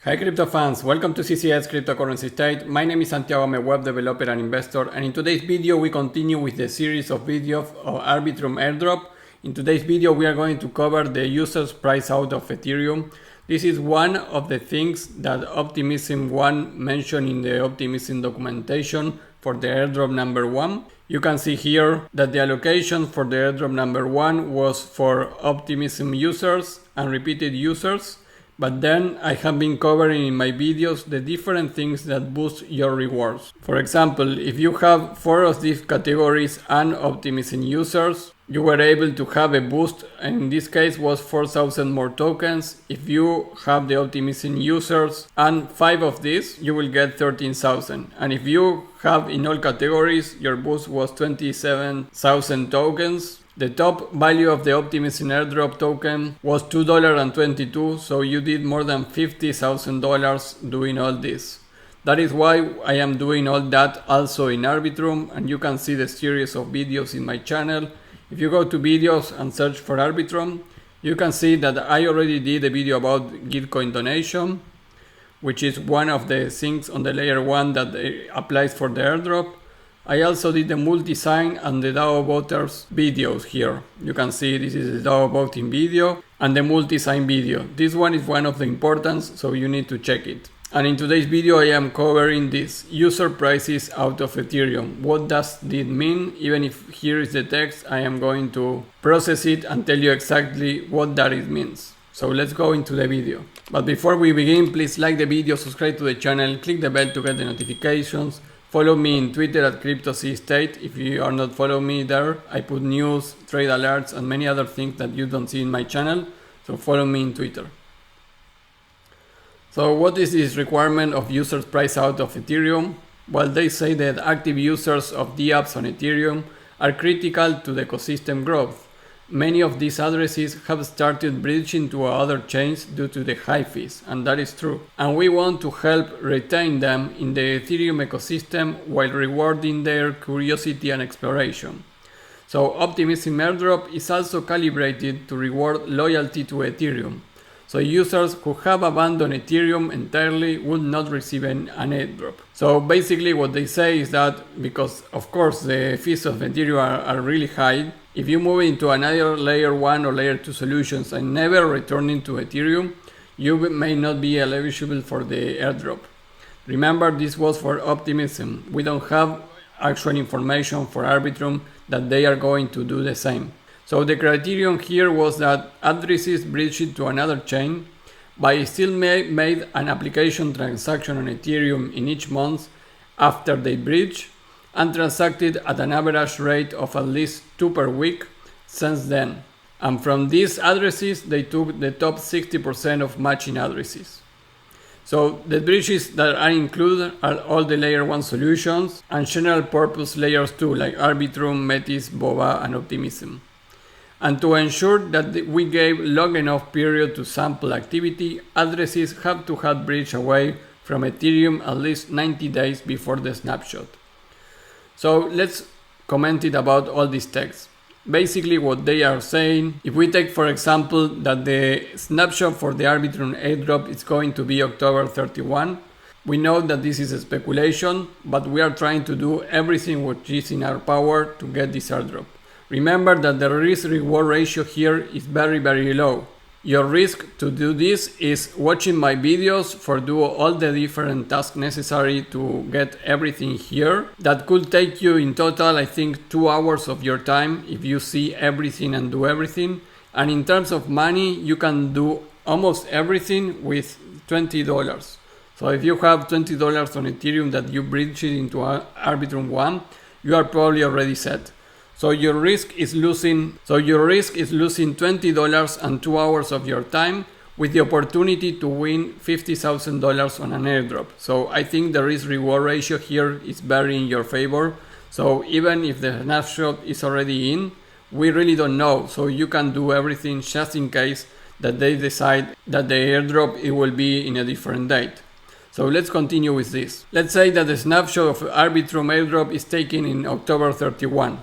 Hi crypto fans, welcome to CCS Cryptocurrency State. My name is Santiago, I'm a web developer and investor, and in today's video we continue with the series of videos of Arbitrum Airdrop. In today's video we are going to cover the user's price out of Ethereum. This is one of the things that Optimism 1 mentioned in the Optimism documentation for the airdrop number 1. You can see here that the allocation for the airdrop number 1 was for Optimism users and repeated users. But then I have been covering in my videos the different things that boost your rewards. For example, if you have 4 of these categories and Optimism users, you were able to have a boost. In this case was 4,000 more tokens. If you have the Optimism users and 5 of these, you will get 13,000. And if you have in all categories, your boost was 27,000 tokens. The top value of the Optimism Airdrop token was $2.22, so you did more than $50,000 doing all this. That is why I am doing all that also in Arbitrum, and you can see the series of videos in my channel. If you go to videos and search for Arbitrum, you can see that I already did a video about Gitcoin donation, which is one of the things on the layer 1 that applies for the airdrop. I also did the multi-sign and the DAO voters videos here. You can see this is the DAO voting video and the multi-sign video. This one is one of the importance, so you need to check it. And in today's video I am covering this user prices out of Ethereum. What does this mean? Even if here is the text, I am going to process it and tell you exactly what that means. So let's go into the video. But before we begin, please like the video, subscribe to the channel, click the bell to get the notifications. Follow me in Twitter at CryptoCState. If you are not following me there, I put news, trade alerts, and many other things that you don't see in my channel. So follow me in Twitter. So what is this requirement of users price out of Ethereum? Well, they say that active users of the apps on Ethereum are critical to the ecosystem growth. Many of these addresses have started bridging to other chains due to the high fees, and that is true. And we want to help retain them in the Ethereum ecosystem while rewarding their curiosity and exploration. So Optimism Airdrop is also calibrated to reward loyalty to Ethereum. So users who have abandoned Ethereum entirely would not receive an airdrop. So basically what they say is that because of course the fees of Ethereum are really high, if you move into another layer 1 or layer 2 solutions and never returning to Ethereum, you may not be eligible for the airdrop. Remember, this was for Optimism. We don't have actual information for Arbitrum that they are going to do the same. So the criterion here was that addresses bridged to another chain, but still made an application transaction on Ethereum in each month after they bridge, and transacted at an average rate of at least 2 per week since then. And from these addresses, they took the top 60% of matching addresses. So the bridges that are included are all the layer 1 solutions and general purpose layers 2 like Arbitrum, Metis, Boba, and Optimism. And to ensure that we gave long enough period to sample activity, addresses have to have bridged away from Ethereum at least 90 days before the snapshot. So let's comment it about all these texts. Basically what they are saying, if we take for example that the snapshot for the Arbitrum airdrop is going to be October 31, we know that this is a speculation, but we are trying to do everything which is in our power to get this airdrop. Remember that the risk-reward ratio here is very low. Your risk to do this is watching my videos for do all the different tasks necessary to get everything here. That could take you in total, I think, 2 hours of your time if you see everything and do everything. And in terms of money, you can do almost everything with $20. So if you have $20 on Ethereum that you bridge it into Arbitrum 1, you are probably already set. So your risk is losing $20 and 2 hours of your time with the opportunity to win $50,000 on an airdrop. So I think the risk reward ratio here is very in your favor. So even if the snapshot is already in, we really don't know. So you can do everything just in case that they decide that the airdrop it will be in a different date. So let's continue with this. Let's say that the snapshot of Arbitrum Airdrop is taken in October 31.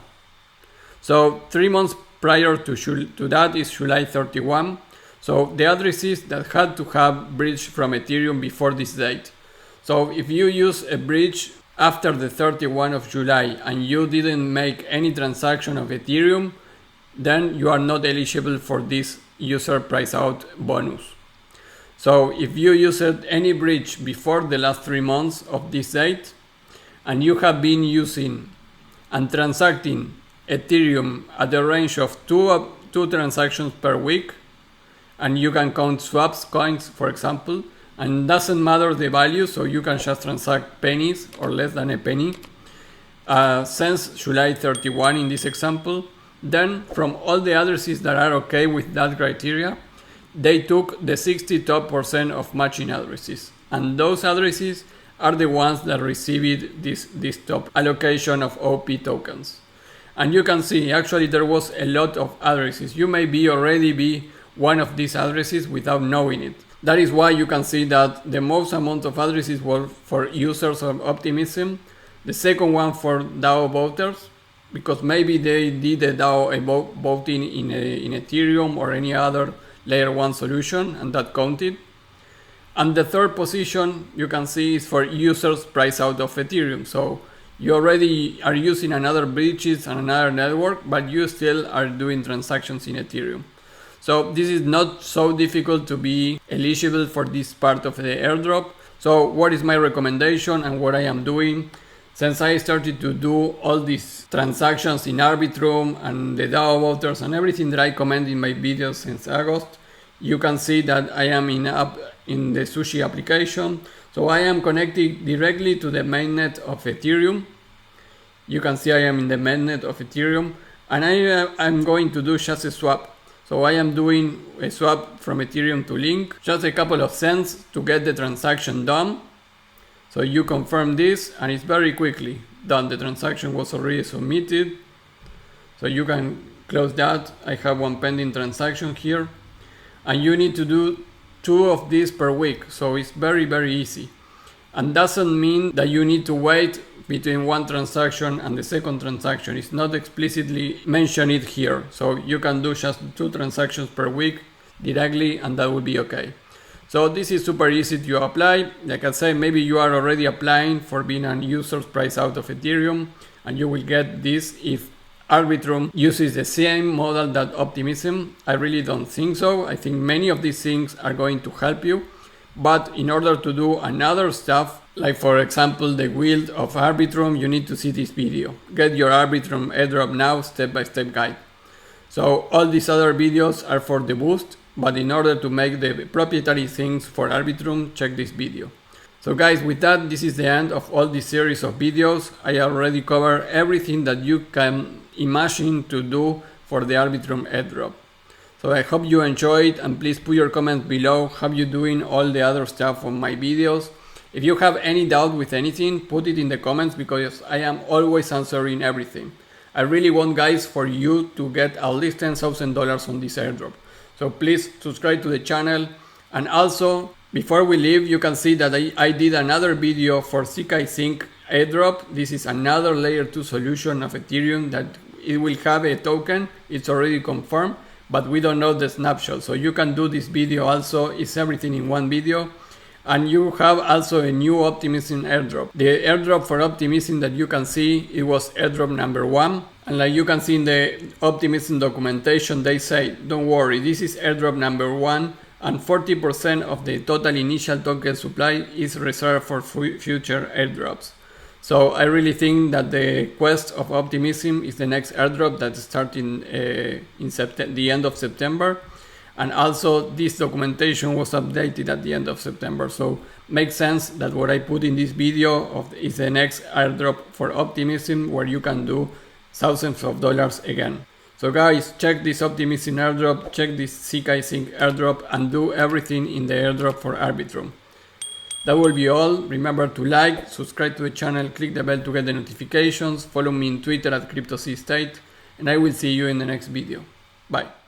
So 3 months prior to that is July 31. So the addresses that had to have bridge from Ethereum before this date. So if you use a bridge after the 31 of July and you didn't make any transaction of Ethereum, then you are not eligible for this user price out bonus. So if you used any bridge before the last 3 months of this date and you have been using and transacting Ethereum at the range of two transactions per week, and you can count swaps, coins, for example, and doesn't matter the value, so you can just transact pennies or less than a penny since July 31 in this example, then from all the addresses that are okay with that criteria, they took the 60 top % of matching addresses, and those addresses are the ones that received this top allocation of OP tokens. And you can see actually there was a lot of addresses. You may already be one of these addresses without knowing it. That is why you can see that the most amount of addresses were for users of Optimism, the second one for DAO voters, because maybe they did a DAO voting in Ethereum or any other layer 1 solution and that counted. And the third position you can see is for users priced out of Ethereum. So you already are using another bridges and another network, but you still are doing transactions in Ethereum. So this is not so difficult to be eligible for this part of the airdrop. So what is my recommendation and what I am doing? Since I started to do all these transactions in Arbitrum and the DAO voters and everything that I comment in my videos since August, you can see that I am in the Sushi application. So I am connected directly to the mainnet of Ethereum. You can see I am in the mainnet of Ethereum, and I'm going to do just a swap. So I am doing a swap from Ethereum to Link, just a couple of cents to get the transaction done. So you confirm this and it's very quickly done. The transaction was already submitted. So you can close that. I have one pending transaction here. And you need to do 2 of these per week. So it's very, very easy. And doesn't mean that you need to wait between one transaction and the second transaction. It's not explicitly mentioned it here. So you can do just 2 transactions per week directly and that will be okay. So this is super easy to apply. Like I say, maybe you are already applying for being a user price out of Ethereum and you will get this if Arbitrum uses the same model that Optimism. I really don't think so. I think many of these things are going to help you. But in order to do another stuff, like for example the guild of Arbitrum, you need to see this video. Get your Arbitrum Airdrop now step-by-step guide. So all these other videos are for the boost, but in order to make the proprietary things for Arbitrum, check this video. So guys, with that, this is the end of all this series of videos. I already covered everything that you can imagine to do for the Arbitrum Airdrop. So I hope you enjoyed, and please put your comments below how you doing all the other stuff on my videos. If you have any doubt with anything, put it in the comments because I am always answering everything. I really want guys for you to get at least $10,000 on this airdrop. So please subscribe to the channel, and also before we leave you can see that I did another video for CK Sync airdrop. This is another layer 2 solution of Ethereum that it will have a token. It's already confirmed, but we don't know the snapshot. So you can do this video also. It's everything in one video. And you have also a new Optimism airdrop. The airdrop for Optimism that you can see, it was airdrop number 1. And like you can see in the Optimism documentation, they say, don't worry, this is airdrop number 1. And 40% of the total initial token supply is reserved for future airdrops. So I really think that the quest of Optimism is the next airdrop that starts in the end of September. And also this documentation was updated at the end of September. So makes sense that what I put in this video is the next airdrop for Optimism, where you can do thousands of dollars again. So guys, check this Optimism airdrop, check this CK Sync airdrop, and do everything in the airdrop for Arbitrum. That will be all. Remember to like, subscribe to the channel, click the bell to get the notifications, follow me on Twitter at CryptoSeaState, and I will see you in the next video. Bye.